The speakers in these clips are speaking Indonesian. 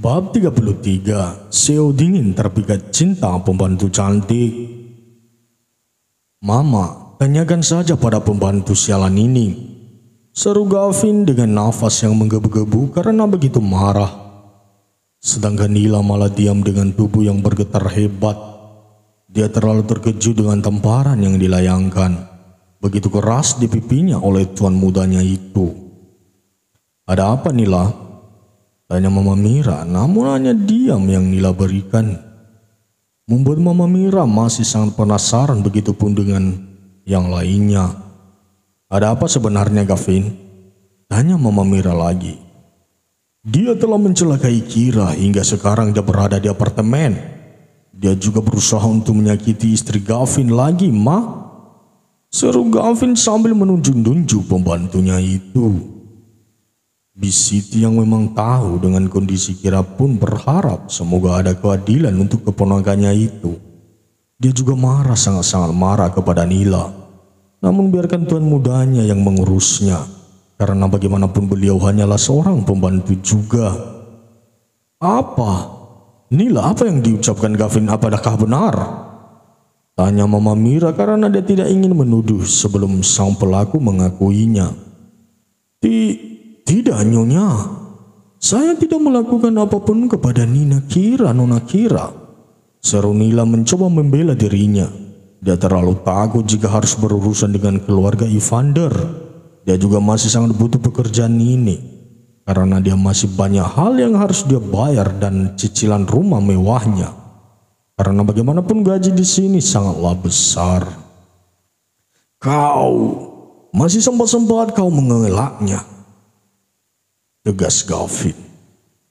Bab 33, Seo dingin terpikat cinta pembantu cantik. Mama, tanyakan saja pada pembantu sialan ini, seru Gavin dengan nafas yang menggebu-gebu karena begitu marah. Sedangkan Nila malah diam dengan tubuh yang bergetar hebat. Dia terlalu terkejut dengan tamparan yang dilayangkan begitu keras di pipinya oleh tuan mudanya itu. Ada apa Nila? Tanya Mama Mira, namun hanya diam yang Nila berikan. Membuat Mama Mira masih sangat penasaran, begitupun dengan yang lainnya. Ada apa sebenarnya Gavin? Tanya Mama Mira lagi. Dia telah mencelakai Kira hingga sekarang dia berada di apartemen. Dia juga berusaha untuk menyakiti istri Gavin lagi, Ma. Seru Gavin sambil menunjuk-nunjuk pembantunya itu. Bisiti yang memang tahu dengan kondisi Kira pun berharap semoga ada keadilan untuk keponakannya itu. Dia juga marah, sangat-sangat marah kepada Nila. Namun biarkan tuan mudanya yang mengurusnya, karena bagaimanapun beliau hanyalah seorang pembantu juga. Apa? Nila, apa yang diucapkan Gavin apakah benar? Tanya Mama Mira karena dia tidak ingin menuduh sebelum sang pelaku mengakuinya. Tidak Nyonya, saya tidak melakukan apapun kepada Nona Kira. Seru Nila mencoba membela dirinya. Dia terlalu takut jika harus berurusan dengan keluarga Evander. Dia juga masih sangat butuh pekerjaan ini, karena dia masih banyak hal yang harus dia bayar dan cicilan rumah mewahnya. Karena bagaimanapun gaji di sini sangatlah besar. Kau masih sempat kau mengelaknya, tegas Gavin.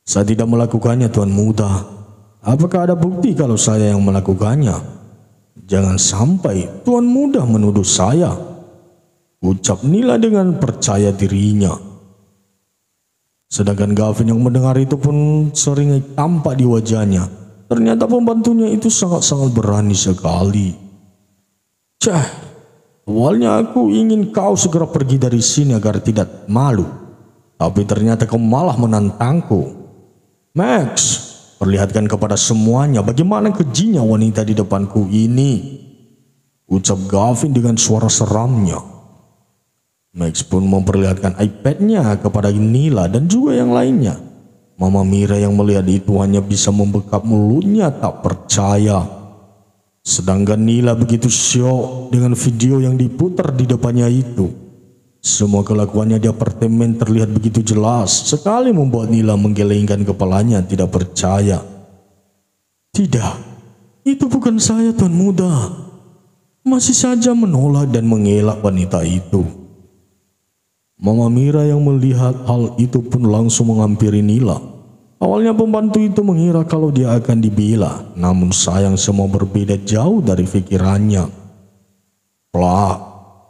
Saya tidak melakukannya Tuan Muda. Apakah ada bukti kalau saya yang melakukannya? Jangan sampai Tuan Muda menuduh saya, ucap Nila dengan percaya dirinya. Sedangkan Gavin yang mendengar itu pun sering tampak di wajahnya. Ternyata pembantunya itu sangat-sangat berani sekali. Awalnya aku ingin kau segera pergi dari sini agar tidak malu. Tapi ternyata kau malah menantangku. Max, perlihatkan kepada semuanya bagaimana kejinya wanita di depanku ini, ucap Gavin dengan suara seramnya. Max pun memperlihatkan iPad-nya kepada Nila dan juga yang lainnya. Mama Mira yang melihat itu hanya bisa membekap mulutnya tak percaya. Sedangkan Nila begitu syok dengan video yang diputar di depannya itu. Semua kelakuannya di apartemen terlihat begitu jelas sekali, membuat Nila menggelengkan kepalanya tidak percaya. Tidak, itu bukan saya Tuan Muda. Masih saja menolak dan mengelak wanita itu. Mama Mira yang melihat hal itu pun langsung menghampiri Nila. Awalnya pembantu itu mengira kalau dia akan dibela, namun sayang semua berbeda jauh dari pikirannya.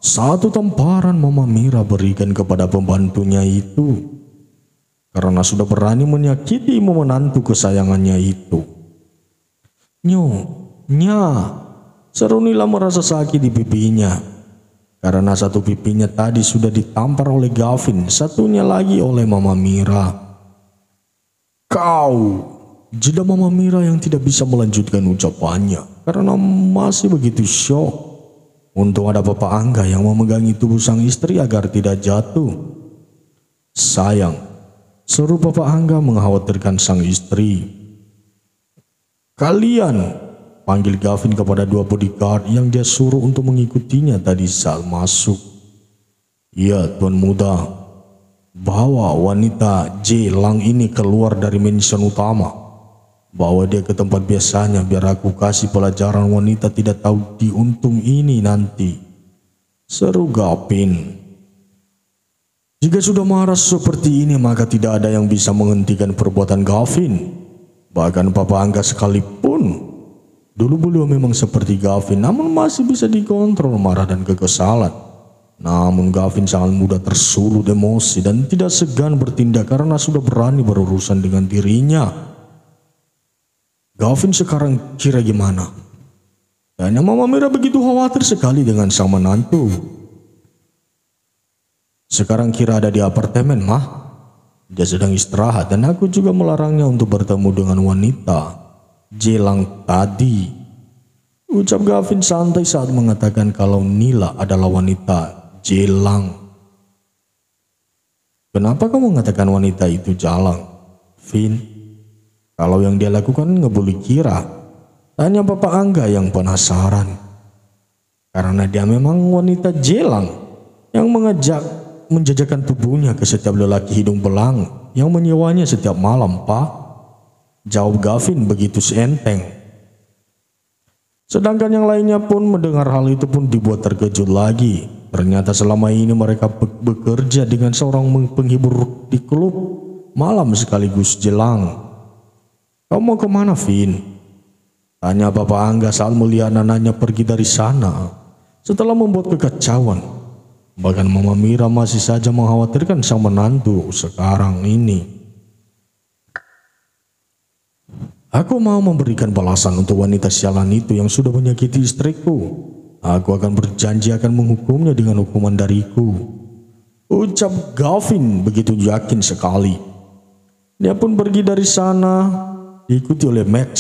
Satu tamparan Mama Mira berikan kepada pembantunya itu, karena sudah berani menyakiti menantu kesayangannya itu. Nya, seru Nila merasa sakit di pipinya, karena satu pipinya tadi sudah ditampar oleh Gavin, satunya lagi oleh Mama Mira. Kau, jeda Mama Mira yang tidak bisa melanjutkan ucapannya, karena masih begitu syok. Untung ada Papa Angga yang memegangi tubuh sang istri agar tidak jatuh. Sayang, seru Papa Angga mengkhawatirkan sang istri. Kalian, panggil Gavin kepada dua bodyguard yang dia suruh untuk mengikutinya tadi saat masuk. Iya Tuan Muda, bawa wanita J Lang ini keluar dari mansion utama. Bawa dia ke tempat biasanya biar aku kasih pelajaran wanita tidak tahu diuntung ini nanti, seru Gavin. Jika sudah marah seperti ini maka tidak ada yang bisa menghentikan perbuatan Gavin. Bahkan Papa Angga sekalipun. Dulu beliau memang seperti Gavin, namun masih bisa dikontrol marah dan kekesalan. Namun Gavin sangat mudah tersulut emosi dan tidak segan bertindak karena sudah berani berurusan dengan dirinya. Gavin sekarang kira gimana? Tanya Mama Mira begitu khawatir sekali dengan sang menantu. Sekarang Kira ada di apartemen, Mah. Dia sedang istirahat dan aku juga melarangnya untuk bertemu dengan wanita Jelang tadi. Ucap Gavin santai saat mengatakan kalau Nila adalah wanita Jelang. Kenapa kamu mengatakan wanita itu Jalang, Vin? Kalau yang dia lakukan nggak boleh kira. Tanya Papa Angga yang penasaran. Karena dia memang wanita Jelang yang menjajakan tubuhnya ke setiap lelaki hidung belang yang menyewanya setiap malam, Pak. Jawab Gavin begitu enteng. Sedangkan yang lainnya pun mendengar hal itu pun dibuat terkejut lagi. Ternyata selama ini mereka bekerja dengan seorang penghibur di klub malam sekaligus Jelang. Kamu mau kemana, Vin? Tanya Papa Angga saat melihat anaknya pergi dari sana setelah membuat kekacauan. Bahkan Mama Mira masih saja mengkhawatirkan sang menantu sekarang ini. Aku mau memberikan balasan untuk wanita sialan itu yang sudah menyakiti istriku. Aku akan berjanji akan menghukumnya dengan hukuman dariku. Ucap Gavin begitu yakin sekali. Dia pun pergi dari sana, diikuti oleh Max.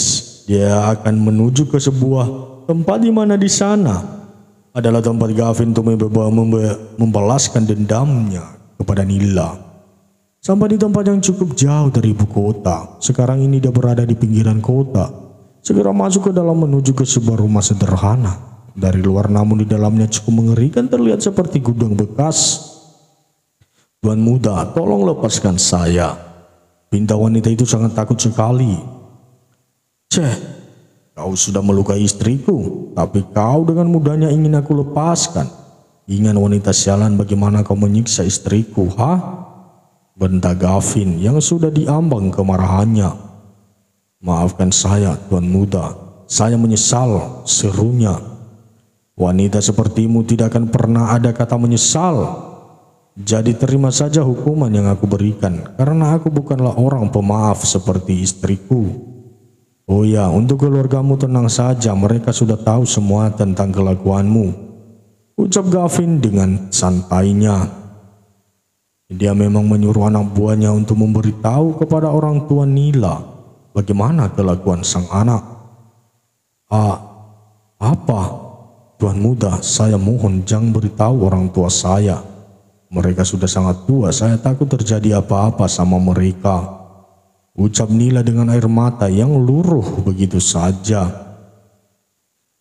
Dia akan menuju ke sebuah tempat di mana di sana adalah tempat Gavin untuk membalaskan dendamnya kepada Nila. Sampai di tempat yang cukup jauh dari ibu kota. Sekarang ini dia berada di pinggiran kota. Segera masuk ke dalam menuju ke sebuah rumah sederhana. Dari luar namun di dalamnya cukup mengerikan, terlihat seperti gudang bekas. Tuan muda, tolong lepaskan saya. Pinta wanita itu sangat takut sekali. Ceh, kau sudah melukai istriku, tapi kau dengan mudahnya ingin aku lepaskan. Ingat wanita sialan, bagaimana kau menyiksa istriku, ha? Bentak Gavin yang sudah diambang kemarahannya. Maafkan saya, Tuan Muda. Saya menyesal, serunya. Wanita sepertimu tidak akan pernah ada kata menyesal. Jadi terima saja hukuman yang aku berikan, karena aku bukanlah orang pemaaf seperti istriku. Oh ya, untuk keluargamu tenang saja, mereka sudah tahu semua tentang kelakuanmu. Ucap Gavin dengan santainya. Dia memang menyuruh anak buahnya untuk memberitahu kepada orang tua Nila bagaimana kelakuan sang anak. Apa? Tuan Muda, saya mohon jangan beritahu orang tua saya. Mereka sudah sangat tua, saya takut terjadi apa-apa sama mereka. Ucap Nila dengan air mata yang luruh begitu saja.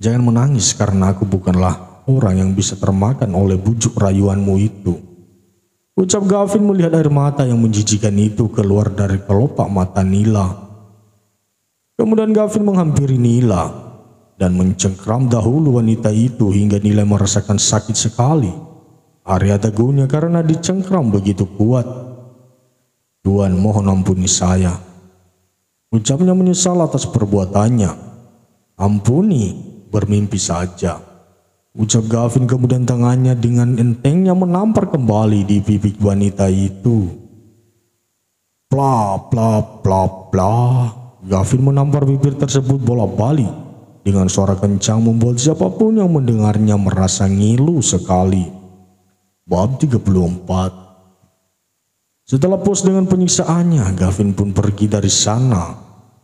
Jangan menangis karena aku bukanlah orang yang bisa termakan oleh bujuk rayuanmu itu. Ucap Gavin melihat air mata yang menjijikan itu keluar dari kelopak mata Nila. Kemudian Gavin menghampiri Nila dan mencengkram dahulu wanita itu hingga Nila merasakan sakit sekali. Area dagunya karena dicengkram begitu kuat. Tuan, mohon ampuni saya. Ucapnya menyesal atas perbuatannya. Ampuni, bermimpi saja. Ucap Gavin, kemudian tangannya dengan entengnya menampar kembali di pipi wanita itu. Bla bla bla bla. Gavin menampar bibir tersebut bolak-balik dengan suara kencang membuat siapapun yang mendengarnya merasa ngilu sekali. Bab 34. Setelah puas dengan penyiksaannya, Gavin pun pergi dari sana,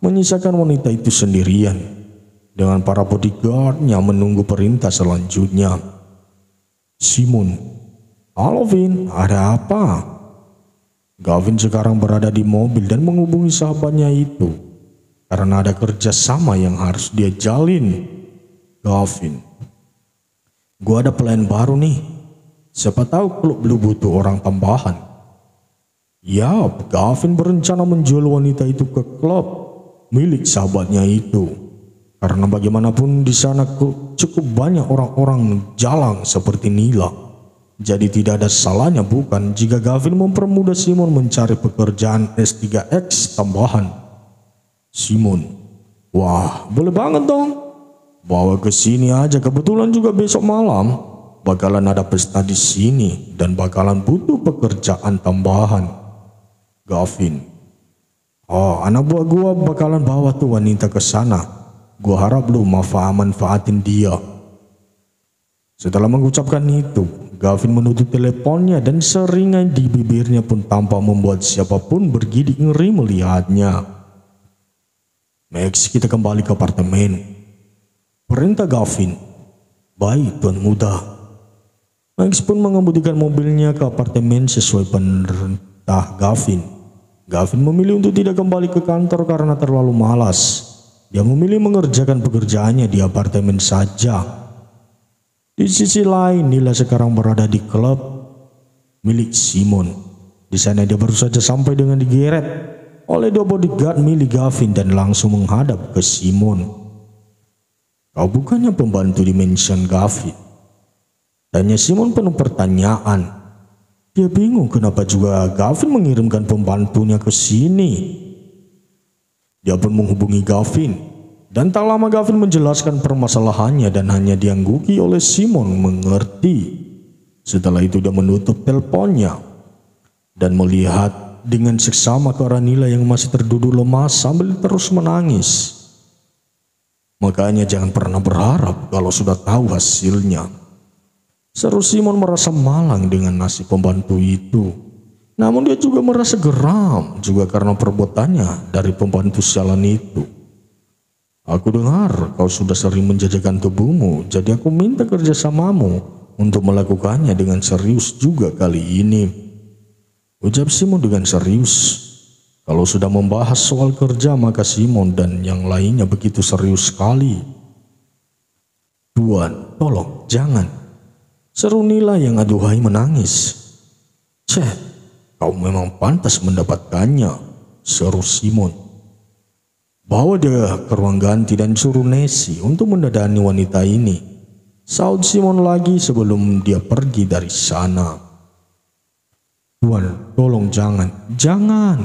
menyisakan wanita itu sendirian. Dengan para bodyguardnya menunggu perintah selanjutnya. Simon, halo Vin, ada apa? Gavin sekarang berada di mobil dan menghubungi sahabatnya itu karena ada kerjasama yang harus dia jalin. Gavin, gua ada plan baru nih. Siapa tahu klub lu butuh orang tambahan. Yap, Gavin berencana menjual wanita itu ke klub milik sahabatnya itu. Karena bagaimanapun di sana cukup banyak orang-orang jalang seperti Nila. Jadi tidak ada salahnya bukan jika Gavin mempermudah Simon mencari pekerjaan S3X tambahan. Simon, wah boleh banget dong. Bawa ke sini aja, kebetulan juga besok malam bakalan ada pesta di sini dan bakalan butuh pekerjaan tambahan. Gavin, oh anak buah gua bakalan bawa tuh wanita ke sana. Gua harap lu manfaatin dia. Setelah mengucapkan itu, Gavin menutup teleponnya dan seringai di bibirnya pun tampak membuat siapapun bergidik ngeri melihatnya. Max, kita kembali ke apartemen, perintah Gavin. Baik, tuan muda. Max pun mengemudikan mobilnya ke apartemen sesuai perintah Gavin. Gavin memilih untuk tidak kembali ke kantor karena terlalu malas. Dia memilih mengerjakan pekerjaannya di apartemen saja. Di sisi lain, Nila sekarang berada di klub milik Simon. Di sana dia baru saja sampai dengan digeret oleh dua bodyguard milik Gavin dan langsung menghadap ke Simon. Kau bukannya pembantu di mansion Gavin? Tanya Simon penuh pertanyaan. Dia bingung kenapa juga Gavin mengirimkan pembantunya ke sini. Dia pun menghubungi Gavin. Dan tak lama Gavin menjelaskan permasalahannya dan hanya diangguki oleh Simon mengerti. Setelah itu dia menutup teleponnya dan melihat dengan seksama ke arah Nila yang masih terduduk lemas sambil terus menangis. Makanya jangan pernah berharap kalau sudah tahu hasilnya. Seru Simon merasa malang dengan nasib pembantu itu. Namun dia juga merasa geram juga karena perbuatannya dari pembantu sialan itu. Aku dengar kau sudah sering menjajakan tubuhmu, jadi aku minta kerjasamamu untuk melakukannya dengan serius juga kali ini. Ucap Simon dengan serius. Kalau sudah membahas soal kerja maka Simon dan yang lainnya begitu serius sekali. Tuan, tolong jangan. Seru Nila yang aduhai menangis. Ceh, kau memang pantas mendapatkannya, seru Simon. Bawa dia ke ruang ganti dan suruh Nessie untuk mendadani wanita ini. Saud Simon lagi sebelum dia pergi dari sana. Tuan, tolong jangan, jangan.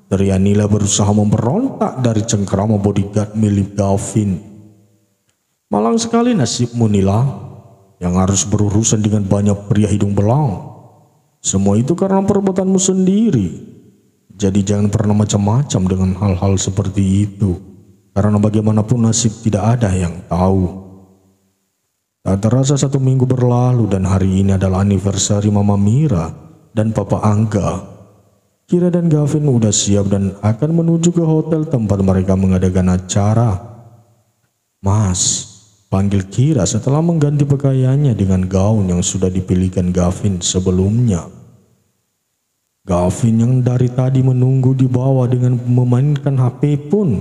Teriak Nila berusaha memberontak dari cengkerama bodyguard milik Gavin. Malang sekali nasibmu Nila, yang harus berurusan dengan banyak pria hidung belang. Semua itu karena perbuatanmu sendiri. Jadi jangan pernah macam-macam dengan hal-hal seperti itu. Karena bagaimanapun nasib tidak ada yang tahu. Tak terasa 1 minggu berlalu dan hari ini adalah anniversary Mama Mira dan Papa Angga. Kira dan Gavin udah siap dan akan menuju ke hotel tempat mereka mengadakan acara. Mas, panggil Kira setelah mengganti pakaiannya dengan gaun yang sudah dipilihkan Gavin sebelumnya. Gavin yang dari tadi menunggu di bawah dengan memainkan HP pun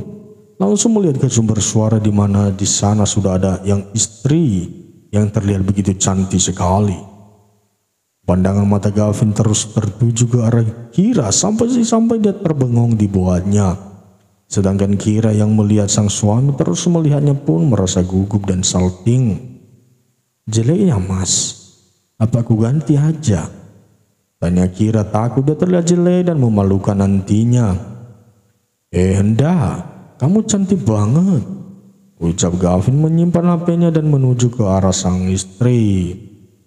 langsung melihat ke sumber suara di mana di sana sudah ada yang istri yang terlihat begitu cantik sekali. Pandangan mata Gavin terus tertuju ke arah Kira sampai dia terbengong di bawahnya. Sedangkan Kira yang melihat sang suami terus melihatnya pun merasa gugup dan salting. Jeleknya mas, apa aku ganti aja? Tanya Kira takut dia terlihat jelek dan memalukan nantinya. Hendak, kamu cantik banget, ucap Gavin menyimpan HP-nya dan menuju ke arah sang istri.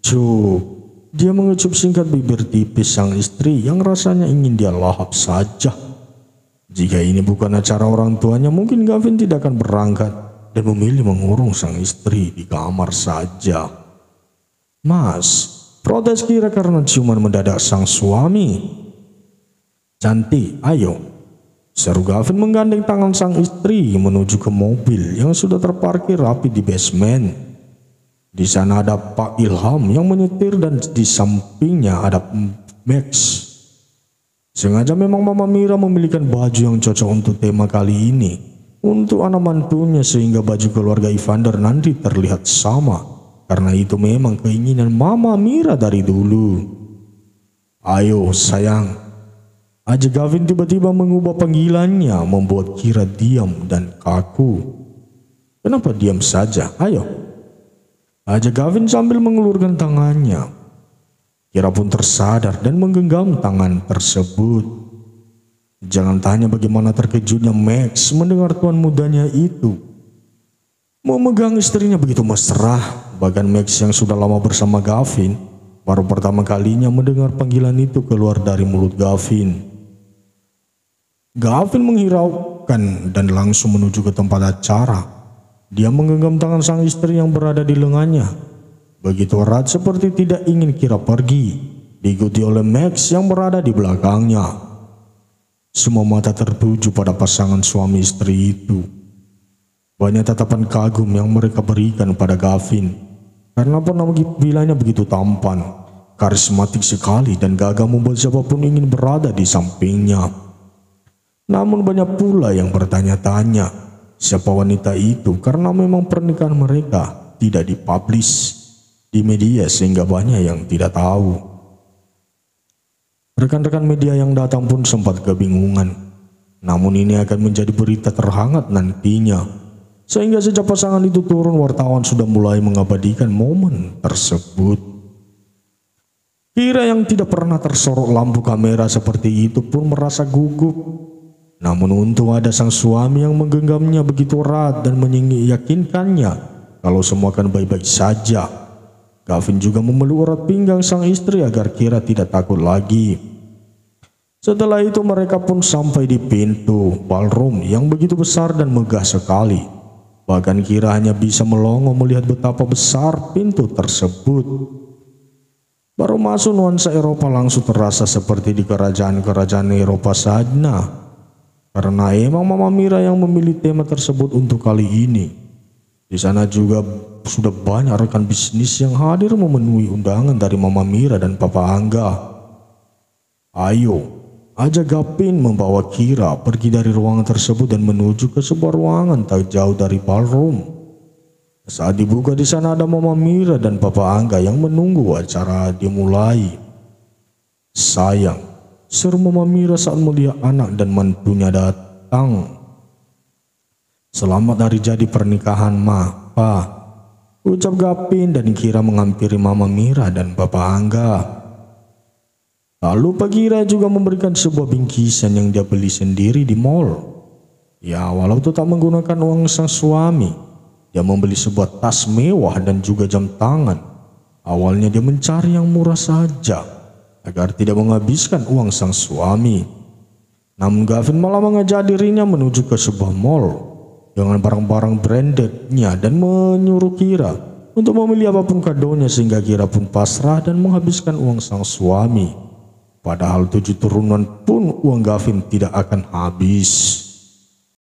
Cup, dia mengecup singkat bibir tipis sang istri yang rasanya ingin dia lahap saja. Jika ini bukan acara orang tuanya, mungkin Gavin tidak akan berangkat dan memilih mengurung sang istri di kamar saja. Mas, protes Kira karena ciuman mendadak sang suami. Cantik, ayo. Seru Gavin menggandeng tangan sang istri menuju ke mobil yang sudah terparkir rapi di basement. Di sana ada Pak Ilham yang menyetir dan di sampingnya ada Max. Sengaja memang Mama Mira memilihkan baju yang cocok untuk tema kali ini untuk anak mantunya sehingga baju keluarga Evander nanti terlihat sama. Karena itu memang keinginan Mama Mira dari dulu. Ayo sayang. Ajak Gavin tiba-tiba mengubah panggilannya membuat Kira diam dan kaku. Kenapa diam saja? Ayo. Ajak Gavin sambil mengulurkan tangannya. Kira pun tersadar dan menggenggam tangan tersebut. Jangan tanya bagaimana terkejutnya Max mendengar tuan mudanya itu memegang istrinya begitu mesra. Bahkan Max yang sudah lama bersama Gavin baru pertama kalinya mendengar panggilan itu keluar dari mulut Gavin. Gavin menghiraukan dan langsung menuju ke tempat acara. Dia menggenggam tangan sang istri yang berada di lengannya. begitu erat seperti tidak ingin Kira pergi, diikuti oleh Max yang berada di belakangnya. Semua mata tertuju pada pasangan suami istri itu. Banyak tatapan kagum yang mereka berikan pada Gavin, karena penampilannya begitu tampan, karismatik sekali dan gagah membuat siapapun ingin berada di sampingnya. Namun banyak pula yang bertanya-tanya siapa wanita itu, karena memang pernikahan mereka tidak dipublish di media sehingga banyak yang tidak tahu. Rekan-rekan media yang datang pun sempat kebingungan. Namun ini akan menjadi berita terhangat nantinya. Sehingga sejak pasangan itu turun, wartawan sudah mulai mengabadikan momen tersebut. Kira yang tidak pernah tersorot lampu kamera seperti itu pun merasa gugup. Namun untung ada sang suami yang menggenggamnya begitu erat dan meyakinkannya kalau semua akan baik-baik saja. Gavin juga memeluk erat pinggang sang istri agar Kira tidak takut lagi. Setelah itu mereka pun sampai di pintu ballroom yang begitu besar dan megah sekali. Bahkan Kira hanya bisa melongo melihat betapa besar pintu tersebut. Baru masuk, nuansa Eropa langsung terasa seperti di kerajaan-kerajaan Eropa sana. Karena emang Mama Mira yang memilih tema tersebut untuk kali ini. Di sana juga sudah banyak rekan bisnis yang hadir memenuhi undangan dari Mama Mira dan Papa Angga. Ayo, ajak Gavin membawa Kira pergi dari ruangan tersebut dan menuju ke sebuah ruangan tak jauh dari ballroom. Saat dibuka, di sana ada Mama Mira dan Papa Angga yang menunggu acara dimulai. Sayang, seru Mama Mira saat melihat anak dan mantunya datang. Selamat hari jadi pernikahan, Ma, Pa, ucap Gavin dan Kira menghampiri Mama Mira dan Papa Angga. Lalu Pak Kira juga memberikan sebuah bingkisan yang dia beli sendiri di mall. Ya, walau tetap menggunakan uang sang suami, dia membeli sebuah tas mewah dan juga jam tangan. Awalnya dia mencari yang murah saja agar tidak menghabiskan uang sang suami. Namun Gavin malah mengajak dirinya menuju ke sebuah mall dengan barang-barang brandednya dan menyuruh Kira untuk memilih apapun kadonya, sehingga Kira pun pasrah dan menghabiskan uang sang suami. Padahal 7 turunan pun uang Gavin tidak akan habis.